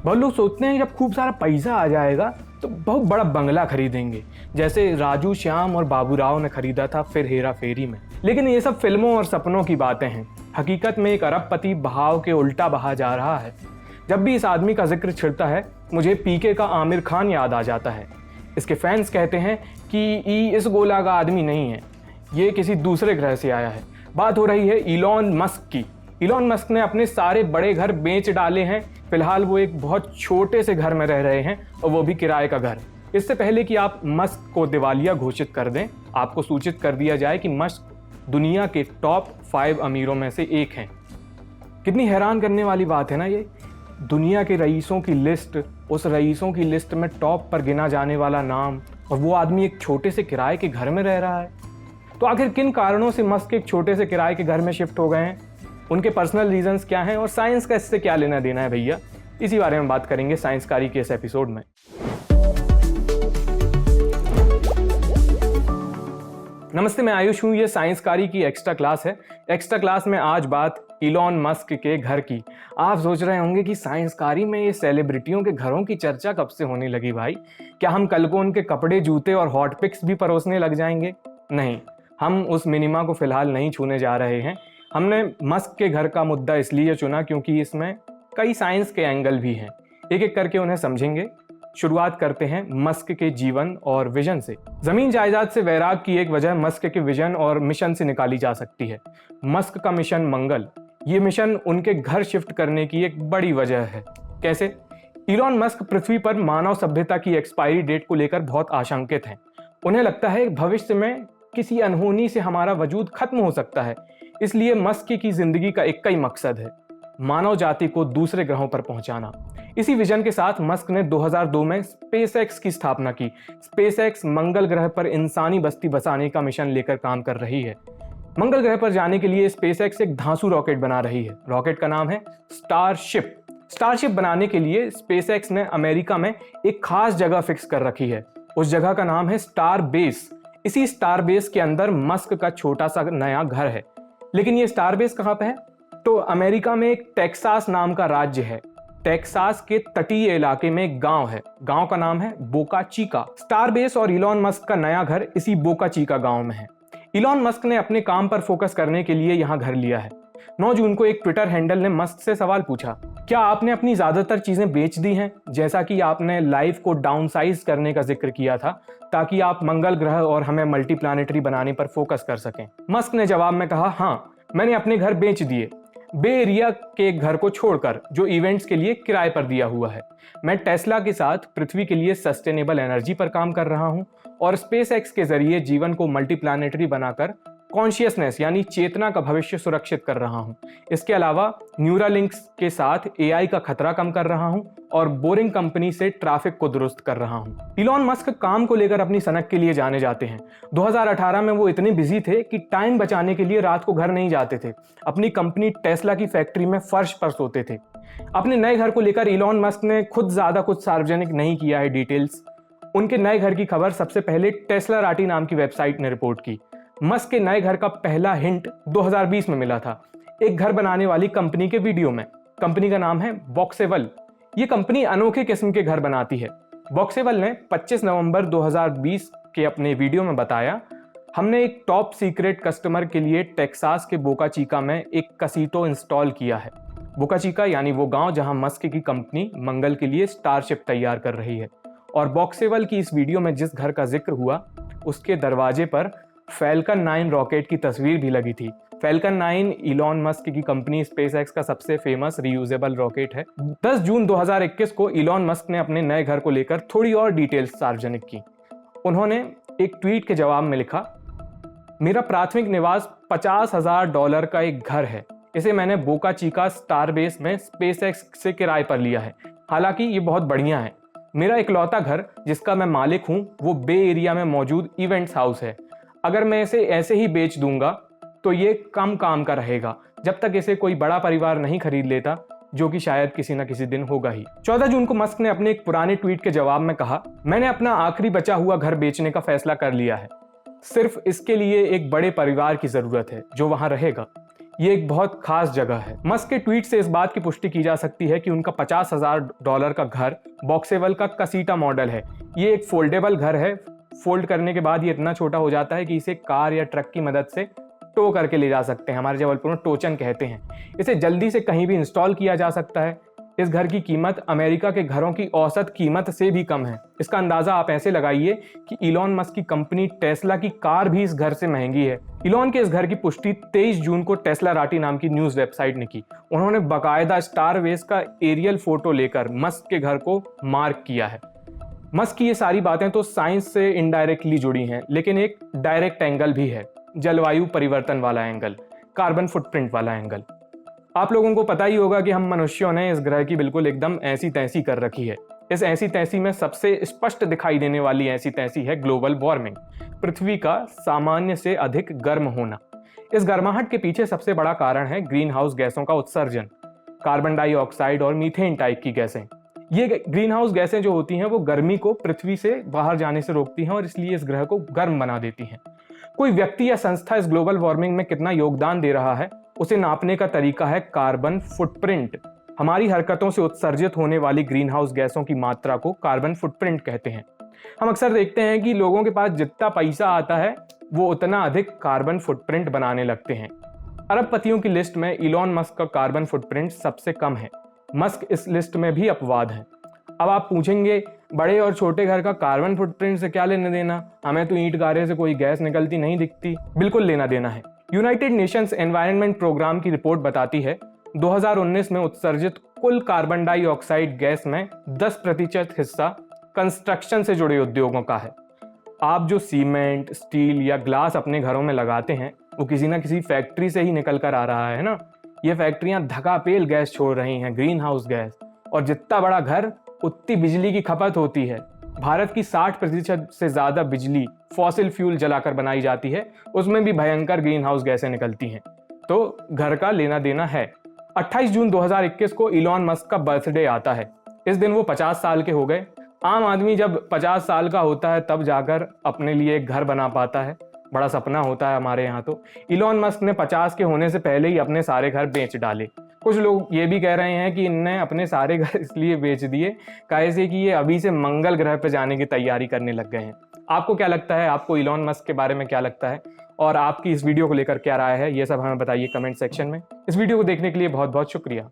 बहुत लोग सोचते हैं जब खूब सारा पैसा आ जाएगा तो बहुत बड़ा बंगला खरीदेंगे, जैसे राजू श्याम और बाबूराव ने खरीदा था फिर हेरा फेरी में। लेकिन ये सब फिल्मों और सपनों की बातें हैं। हकीकत में एक अरबपति बहाव के उल्टा बहा जा रहा है। जब भी इस आदमी का जिक्र छिड़ता है मुझे पीके का आमिर खान याद आ जाता है। इसके फैंस कहते हैं कि ये इस गोला का आदमी नहीं है, ये किसी दूसरे ग्रह से आया है। बात हो रही है इलॉन मस्क की। इलॉन मस्क ने अपने सारे बड़े घर बेच डाले हैं। फिलहाल वो एक बहुत छोटे से घर में रह रहे हैं और वो भी किराए का घर। इससे पहले कि आप मस्क को दिवालिया घोषित कर दें, आपको सूचित कर दिया जाए कि मस्क दुनिया के टॉप 5 अमीरों में से एक हैं। कितनी हैरान करने वाली बात है ना ये। दुनिया के रईसों की लिस्ट, उस रईसों की लिस्ट में टॉप पर गिना जाने वाला नाम, और वो आदमी एक छोटे से किराए के घर में रह रहा है। तो आखिर किन कारणों से मस्क एक छोटे से किराए के घर में शिफ्ट हो गए हैं, उनके पर्सनल रीजंस क्या हैं और साइंस का इससे क्या लेना देना है भैया, इसी बारे में बात करेंगे साइंसकारी के इस एपिसोड में। नमस्ते, मैं आयुष हूँ। ये साइंसकारी की एक्स्ट्रा क्लास है। एक्स्ट्रा क्लास में आज बात इलॉन मस्क के घर की। आप सोच रहे होंगे कि साइंसकारी में ये सेलिब्रिटियों के घरों की चर्चा कब से होने लगी भाई? क्या हम कल को उनके कपड़े, जूते और हॉट पिक्स भी परोसने लग जाएंगे? नहीं, हम उस मिनिमा को फिलहाल नहीं छूने जा रहे हैं। हमने मस्क के घर का मुद्दा इसलिए चुना क्योंकि इसमें कई साइंस के एंगल भी हैं। एक एक करके उन्हें समझेंगे। शुरुआत करते हैं मस्क के जीवन और विजन से। जमीन जायदाद से वैराग की एक वजह मस्क के विजन और मिशन से निकाली जा सकती है। मस्क का मिशन मंगल, ये मिशन उनके घर शिफ्ट करने की एक बड़ी वजह है। कैसे? इलॉन मस्क पृथ्वी पर मानव सभ्यता की एक्सपायरी डेट को लेकर बहुत आशंकित हैं। उन्हें लगता है भविष्य में किसी अनहोनी से हमारा वजूद खत्म हो सकता है। इसलिए मस्क की जिंदगी का एक ही मकसद है, मानव जाति को दूसरे ग्रहों पर पहुंचाना। इसी विजन के साथ मस्क ने 2002 में स्पेसएक्स की स्थापना की। स्पेसएक्स मंगल ग्रह पर इंसानी बस्ती बसाने का मिशन लेकर काम कर रही है। मंगल ग्रह पर जाने के लिए स्पेसएक्स एक धांसू रॉकेट बना रही है। रॉकेट का नाम है स्टारशिप। स्टारशिप बनाने के लिए स्पेसएक्स ने अमेरिका में एक खास जगह फिक्स कर रखी है। उस जगह का नाम है स्टार बेस। इसी स्टार बेस के अंदर मस्क का छोटा सा नया घर है। लेकिन ये स्टार बेस कहाँ पे है? तो अमेरिका में एक टेक्सास नाम का राज्य है। टेक्सास के तटीय इलाके में एक गांव है। गांव का नाम है बोका चिका। स्टार बेस और इलॉन मस्क का नया घर इसी बोका चिका गांव में है। इलॉन मस्क ने अपने काम पर फोकस करने के लिए यहाँ घर लिया है। 9 जून को एक ट्विटर हैंडल ने मस्क से सवाल पूछा, क्या आपने अपनी ज्यादातर चीजें बेच दी हैं, जैसा कि आपने लाइफ को डाउनसाइज करने का जिक्र किया था ताकि आप मंगल ग्रह और हमें मल्टीप्लैनेटरी बनाने पर फोकस कर सकें? मस्क ने जवाब में कहा, हाँ, मैंने अपने घर बेच दिए, बे एरिया के एक घर को छोड़कर जो इवेंट्स के लिए किराए पर दिया हुआ है। मैं टेस्ला के साथ पृथ्वी के लिए सस्टेनेबल एनर्जी पर काम कर रहा हूं और स्पेसएक्स के जरिए जीवन को मल्टीप्लैनेटरी बनाकर कॉन्शियसनेस यानी चेतना का भविष्य सुरक्षित कर रहा हूं। इसके अलावा न्यूरालिंक्स के साथ एआई का खतरा कम कर रहा हूं और बोरिंग कंपनी से ट्रैफिक को दुरुस्त कर रहा हूं। इलॉन मस्क काम को लेकर अपनी सनक के लिए जाने जाते हैं। 2018 में वो इतने बिजी थे कि टाइम बचाने के लिए रात को घर नहीं जाते थे। अपनी कंपनी टेस्ला की फैक्ट्री में फर्श पर सोते थे। अपने नए घर को लेकर इलॉन मस्क ने खुद ज्यादा कुछ सार्वजनिक नहीं किया है डिटेल्स। उनके नए घर की खबर सबसे पहले टेस्ला राटी नाम की वेबसाइट ने रिपोर्ट की। मस्क के नए घर का पहला हिंट 2020 में मिला था, एक घर बनाने वाली कंपनी के वीडियो में। कंपनी का नाम है बॉक्सेबल। ये कंपनी अनोखे किस्म के घर बनाती है। बॉक्सेबल ने 25 नवंबर 2020 के अपने वीडियो में बताया, हमने एक टॉप सीक्रेट कस्टमर के लिए टेक्सास के बोका चिका में एक कसीटो इंस्टॉल किया है। बोका चिका यानी वो गांव जहां मस्क की कंपनी मंगल के लिए स्टारशिप तैयार कर रही है। और बॉक्सेबल की इस वीडियो में जिस घर का जिक्र हुआ उसके दरवाजे पर फैल्कन 9 रॉकेट की तस्वीर भी लगी थी। फैल्कन 9 इलॉन मस्क की कंपनी स्पेसएक्स का सबसे फेमस रीयूजेबल रॉकेट है। 10 जून 2021 को इलॉन मस्क ने अपने नए घर को लेकर थोड़ी और डिटेल्स सार्वजनिक की। उन्होंने एक ट्वीट के जवाब में लिखा, मेरा प्राथमिक निवास $50,000 का एक घर है। इसे मैंने बोका चिका स्टार बेस में स्पेसएक्स से किराए पर लिया है। हालांकि ये बहुत बढ़िया है। मेरा इकलौता घर जिसका मैं मालिक हूँ वो बे एरिया में मौजूद इवेंट्स हाउस है। अगर मैं इसे ऐसे ही बेच दूंगा तो ये कम काम का रहेगा जब तक इसे कोई बड़ा परिवार नहीं खरीद लेता, जो कि शायद किसी न किसी दिन होगा ही। 14 जून को मस्क ने अपने एक पुराने ट्वीट के जवाब में कहा, मैंने अपना आखिरी बचा हुआ घर बेचने का फैसला कर लिया है। सिर्फ इसके लिए एक बड़े परिवार की जरूरत है जो वहां रहेगा। ये एक बहुत खास जगह है। मस्क के ट्वीट से इस बात की पुष्टि की जा सकती है कि उनका $50,000 का घर बॉक्सेबल का कसीटा मॉडल है। ये एक फोल्डेबल घर है। फोल्ड करने के बाद ये इतना छोटा हो जाता है कि इसे कार या ट्रक की मदद से टो करके ले जा सकते हैं। हमारे जबलपुर में टोचन कहते हैं। इसे जल्दी से कहीं भी इंस्टॉल किया जा सकता है। इस घर की कीमत अमेरिका के घरों की औसत कीमत से भी कम है। इसका अंदाजा आप ऐसे लगाइए कि इलॉन मस्क की कंपनी टेस्ला की कार भी इस घर से महंगी है। इलॉन के इस घर की पुष्टि 23 जून को टेस्ला राटी नाम की न्यूज वेबसाइट ने की। उन्होंने बाकायदा स्टारवेज का एरियल फोटो लेकर मस्क के घर को मार्क किया है। मस्क की ये सारी बातें तो साइंस से इनडायरेक्टली जुड़ी हैं, लेकिन एक डायरेक्ट एंगल भी है, जलवायु परिवर्तन वाला एंगल, कार्बन फुटप्रिंट वाला एंगल। आप लोगों को पता ही होगा कि हम मनुष्यों ने इस ग्रह की बिल्कुल एकदम ऐसी तैसी कर रखी है। इस ऐसी तैसी में सबसे स्पष्ट दिखाई देने वाली ऐसी तैसी है ग्लोबल वार्मिंग, पृथ्वी का सामान्य से अधिक गर्म होना। इस गर्माहट के पीछे सबसे बड़ा कारण है ग्रीन हाउस गैसों का उत्सर्जन, कार्बन डाइऑक्साइड और मीथेन टाइप की गैसें। ये ग्रीन हाउस गैसें जो होती हैं वो गर्मी को पृथ्वी से बाहर जाने से रोकती हैं और इसलिए इस ग्रह को गर्म बना देती हैं। कोई व्यक्ति या संस्था इस ग्लोबल वार्मिंग में कितना योगदान दे रहा है, उसे नापने का तरीका है कार्बन फुटप्रिंट। हमारी हरकतों से उत्सर्जित होने वाली ग्रीन हाउस गैसों की मात्रा को कार्बन फुटप्रिंट कहते हैं। हम अक्सर देखते हैं कि लोगों के पास जितना पैसा आता है वो उतना अधिक कार्बन फुटप्रिंट बनाने लगते हैं। अरबपतियों की लिस्ट में इलॉन मस्क का कार्बन फुटप्रिंट सबसे कम है। मस्क इस लिस्ट में भी अपवाद है। अब आप पूछेंगे, बड़े और छोटे घर का कार्बन फुटप्रिंट से क्या लेना देना, हमें तो ईंट गारे से कोई गैस निकलती नहीं दिखती। बिल्कुल लेना देना है। यूनाइटेड नेशंस एनवायरनमेंट प्रोग्राम की रिपोर्ट बताती है 2019 में उत्सर्जित कुल कार्बन डाइऑक्साइड गैस में 10% हिस्सा कंस्ट्रक्शन से जुड़े उद्योगों का है। आप जो सीमेंट, स्टील या ग्लास अपने घरों में लगाते हैं वो किसी ना किसी फैक्ट्री से ही निकल कर आ रहा है ना। ये फैक्ट्रियां धकापेल गैस छोड़ रही हैं, ग्रीन हाउस गैस, और जितना बड़ा घर उतनी बिजली की खपत होती है। भारत की 60% से ज्यादा बिजली फॉसिल फ्यूल जलाकर बनाई जाती है, उसमें भी भयंकर ग्रीन हाउस गैसें निकलती हैं। तो घर का लेना देना है। 28 जून 2021 को इलॉन मस्क का बर्थडे आता है। इस दिन वो 50 साल के हो गए। आम आदमी जब 50 साल का होता है तब जाकर अपने लिए एक घर बना पाता है, बड़ा सपना होता है हमारे यहाँ। तो इलॉन मस्क ने 50 के होने से पहले ही अपने सारे घर बेच डाले। कुछ लोग ये भी कह रहे हैं कि इनने अपने सारे घर इसलिए बेच दिए कैसे कि ये अभी से मंगल ग्रह पर जाने की तैयारी करने लग गए हैं। आपको क्या लगता है? आपको इलॉन मस्क के बारे में क्या लगता है और आपकी इस वीडियो को लेकर क्या राय है? ये सब हमें बताइए कमेंट सेक्शन में। इस वीडियो को देखने के लिए बहुत बहुत शुक्रिया।